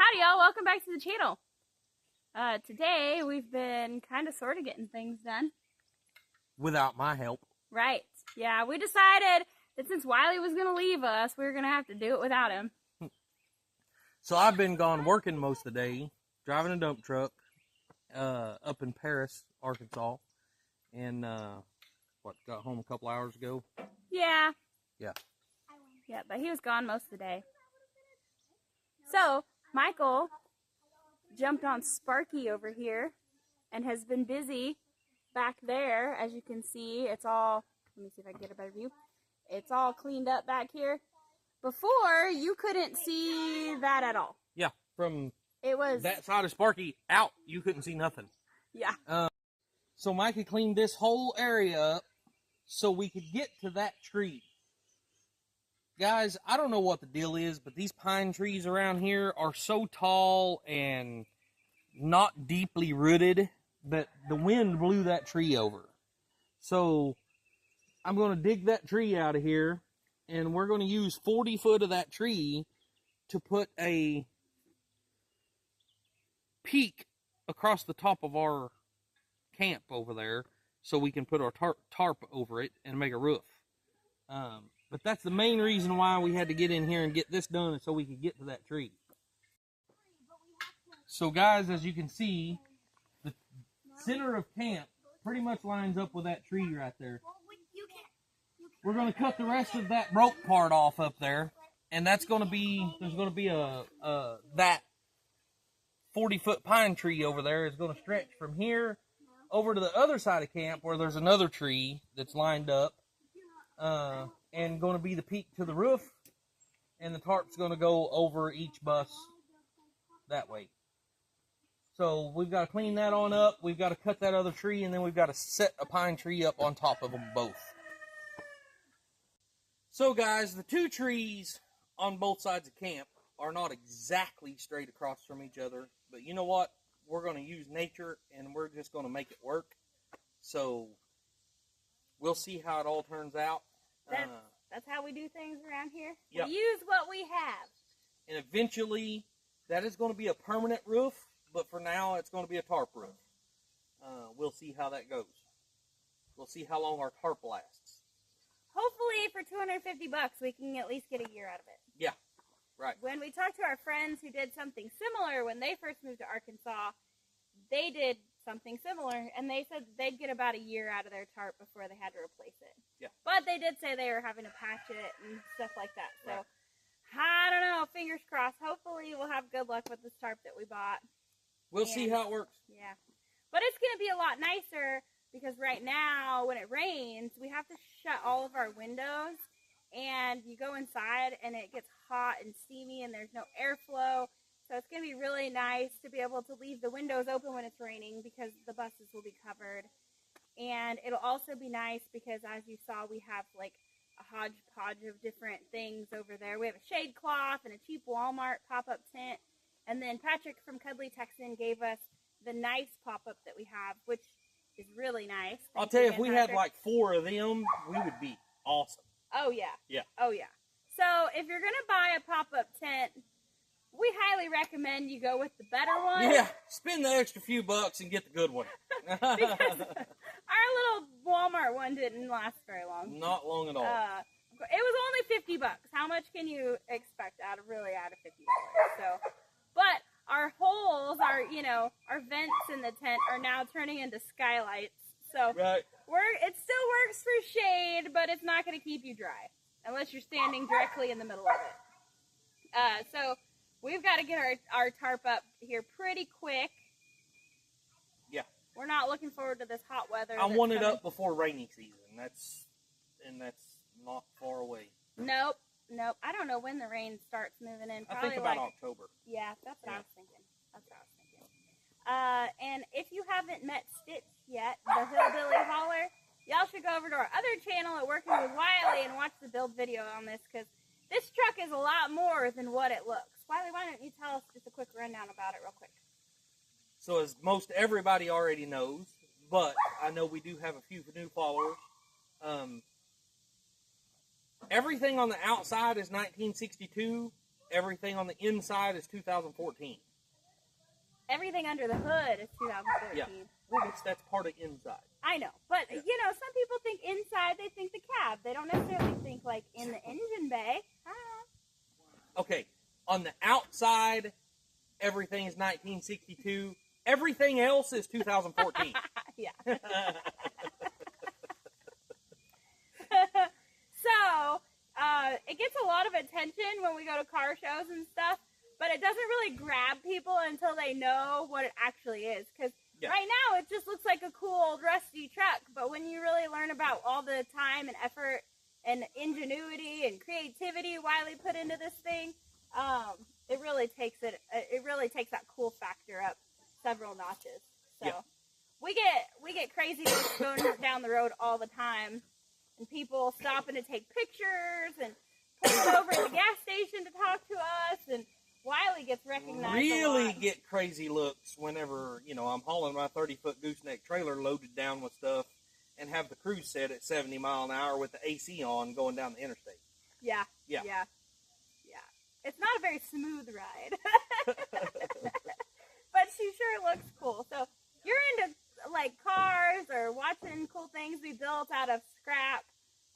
Howdy y'all, welcome back to the channel. Today we've been kind of sort of getting things done. Without my help. Right. Yeah, we decided that since Wiley was going to leave us, we were going to have to do it without him. So I've been gone working most of the day, driving a dump truck up in Paris, Arkansas. And, got home a couple hours ago? Yeah. Yeah. Yeah, but he was gone most of the day. So, Michael jumped on Sparky over here and has been busy back there. As you can see, it's all, let me see if I can get a better view. It's all cleaned up back here. Before, you couldn't see that at all. Yeah, from it was that side of Sparky out, you couldn't see nothing. Yeah. So Mike had cleaned this whole area up so we could get to that tree. Guys, I don't know what the deal is, but these pine trees around here are so tall and not deeply rooted that the wind blew that tree over. So I'm going to dig that tree out of here, and we're going to use 40 foot of that tree to put a peak across the top of our camp over there so we can put our tarp over it and make a roof. But that's the main reason why we had to get in here and get this done, so we could get to that tree. So guys, as you can see, the center of camp pretty much lines up with that tree right there. We're going to cut the rest of that rope part off up there, and that's going to be, there's going to be that 40-foot pine tree over there is going to stretch from here over to the other side of camp where there's another tree that's lined up. And going to be the peak to the roof, and the tarp's going to go over each bus that way. So we've got to clean that on up, we've got to cut that other tree, and then we've got to set a pine tree up on top of them both. So guys, the two trees on both sides of camp are not exactly straight across from each other, but you know what? We're going to use nature, and we're just going to make it work. So we'll see how it all turns out. That's how we do things around here. Yep. We use what we have. And eventually, that is going to be a permanent roof, but for now, it's going to be a tarp roof. We'll see how that goes. We'll see how long our tarp lasts. Hopefully, for $250, we can at least get a year out of it. Yeah, right. When we talked to our friends who did something similar when they first moved to Arkansas, they did something similar, and they said they'd get about a year out of their tarp before they had to replace it. Yeah. But they did say they were having to patch it and stuff like that. So, right. I don't know. Fingers crossed. Hopefully, we'll have good luck with this tarp that we bought. We'll see how it works. Yeah. But it's going to be a lot nicer because right now, when it rains, we have to shut all of our windows, and you go inside, and it gets hot and steamy, and there's no airflow. So it's going to be really nice to be able to leave the windows open when it's raining because the buses will be covered. And it'll also be nice because, as you saw, we have like a hodgepodge of different things over there. We have a shade cloth and a cheap Walmart pop-up tent. And then Patrick from Cuddly Texan gave us the nice pop-up that we have, which is really nice. I'll tell you, if we had like 4 of them, we would be awesome. Oh, yeah. Yeah. Oh, yeah. So if you're going to buy a pop-up tent, we highly recommend you go with the better one. Yeah, spend the extra few bucks and get the good one. Because our little Walmart one didn't last very long. Not long at all. It was only $50. How much can you expect out of $50? So, but our holes, our vents in the tent are now turning into skylights. So right. It still works for shade, but it's not going to keep you dry unless you're standing directly in the middle of it. So we've got to get our tarp up here pretty quick. Yeah. We're not looking forward to this hot weather. I want it up before rainy season. That's not far away. Nope. I don't know when the rain starts moving in. Probably I think about October. Yeah, that's what I was thinking. And if you haven't met Stitch yet, the Hillbilly Hauler, y'all should go over to our other channel at Working with Wiley and watch the build video on this, because this truck is a lot more than what it looks. Wiley, why don't you tell us just a quick rundown about it real quick? So as most everybody already knows, but I know we do have a few new followers. Everything on the outside is 1962, everything on the inside is 2014. Everything under the hood is 2014. Yeah. Well, that's part of inside. I know, but you know, some people think inside. They think the cab. They don't necessarily think like in the engine bay. Okay, on the outside, everything is 1962. Everything else is 2014. Yeah. So, it gets a lot of attention when we go to car shows and stuff, but it doesn't really grab people until they know what it actually is. Because right now, it just looks like a cool old rusty truck, but when you really learn about all the time and effort and ingenuity and creativity Wiley put into this thing, it really takes that cool factor up several notches. So we get crazy going down the road all the time, and people stopping to take pictures and pulling over at the gas station to talk to us, and Wiley gets recognized. Really get crazy looks whenever, you know, I'm hauling my 30-foot gooseneck trailer loaded down with stuff and have the cruise set at 70 miles an hour with the AC on going down the interstate. Yeah. It's not a very smooth ride, but she sure looks cool. So you're into like cars or watching cool things we built out of scrap,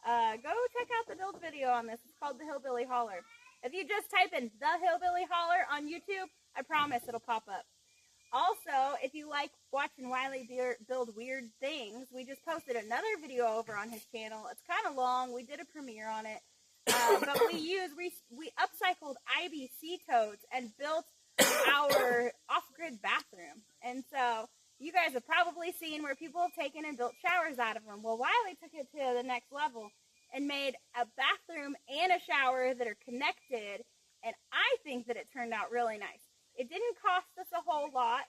go check out the build video on this. It's called the Hillbilly Hauler. If you just type in the Hillbilly Hauler on YouTube, I promise it'll pop up. Also, if you like watching Wiley build weird things, we just posted another video over on his channel. It's kind of long. We did a premiere on it. But we upcycled IBC totes and built our off-grid bathroom. And so you guys have probably seen where people have taken and built showers out of them. Well, Wiley took it to the next level and made a bathroom and a shower that are connected, and I think that it turned out really nice. It didn't cost us a whole lot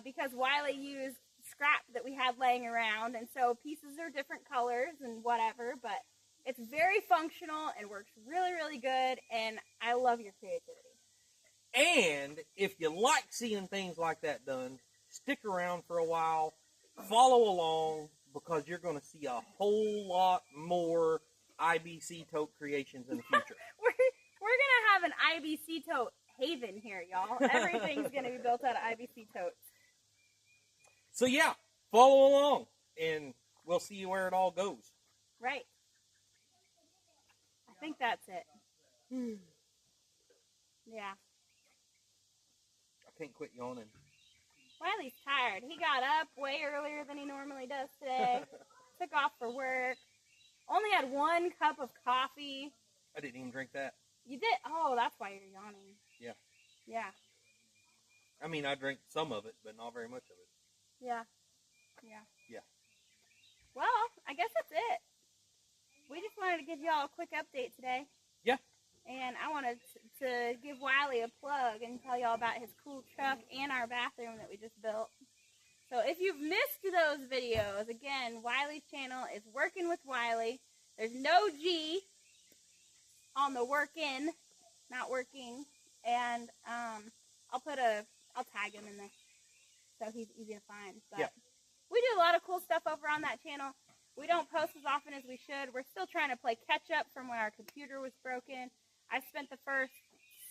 because Wiley used scrap that we had laying around, and so pieces are different colors and whatever, but it's very functional and works really, really good, and I love your creativity. And if you like seeing things like that done, stick around for a while, follow along, because you're going to see a whole lot more IBC tote creations in the future. We're going to have an IBC tote haven here, y'all. Everything's going to be built out of IBC totes. So yeah, follow along, and we'll see where it all goes. Right. I think that's it. Yeah. I can't quit yawning. Wiley's tired. He got up way earlier than he normally does today. Took off for work. Only had 1 cup of coffee. I didn't even drink that. You did? Oh, that's why you're yawning. Yeah. Yeah. I mean, I drank some of it, but not very much of it. Yeah. Well, I guess that's it. We just wanted to give y'all a quick update today. Yeah. And I wanted to give Wiley a plug and tell y'all about his cool truck and our bathroom that we just built. So if you've missed those videos, again, Wiley's channel is Working with Wiley. There's no G on the workin', not working. And I'll tag him in there so he's easy to find. But we do a lot of cool stuff over on that channel. We don't post as often as we should. We're still trying to play catch up from when our computer was broken. I spent the first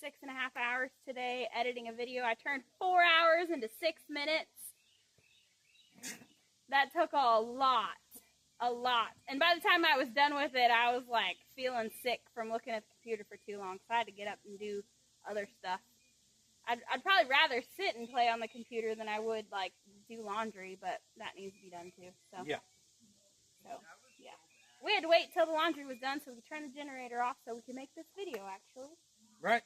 6.5 hours today editing a video. I turned 4 hours into 6 minutes. That took a lot. And by the time I was done with it, I was like feeling sick from looking at the computer for too long. So I had to get up and do other stuff. I'd probably rather sit and play on the computer than I would like do laundry, but that needs to be done too. So yeah. We had to wait till the laundry was done so we could turn the generator off so we could make this video, actually. Right.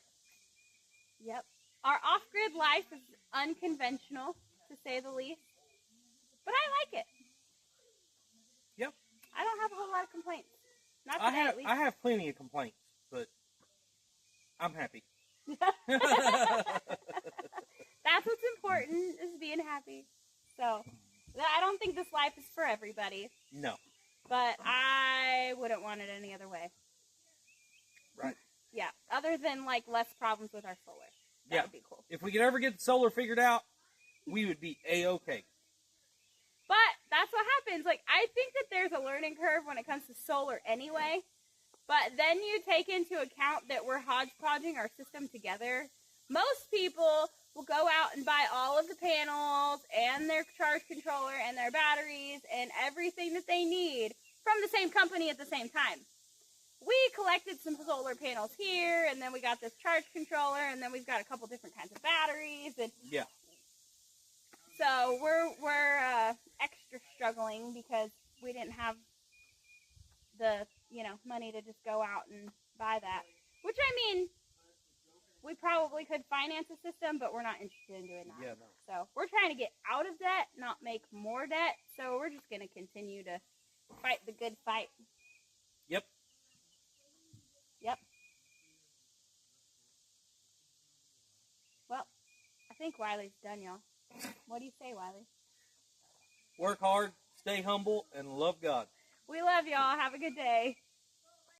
Yep. Our off-grid life is unconventional, to say the least. But I like it. Yep. I don't have a whole lot of complaints. Not today, at least. I have plenty of complaints, but I'm happy. That's what's important, is being happy. So, I don't think this life is for everybody. No. But I wouldn't want it any other way. Right. Yeah. Other than, like, less problems with our solar. That would be cool. If we could ever get the solar figured out, we would be A-okay. But that's what happens. Like, I think that there's a learning curve when it comes to solar anyway. But then you take into account that we're hodgepodging our system together. Most people will go out and buy all of the panels and their charge controller and their batteries and everything that they need from the same company at the same time. We collected some solar panels here, and then we got this charge controller, and then we've got a couple different kinds of batteries. And yeah. So we're extra struggling because we didn't have the money to just go out and buy that. Which, I mean, we probably could finance a system, but we're not interested in doing that. Yeah, no. So we're trying to get out of debt, not make more debt. So we're just going to continue to fight the good fight. Yep. Yep. Well, I think Wiley's done, y'all. What do you say, Wiley? Work hard, stay humble, and love God. We love y'all. Have a good day.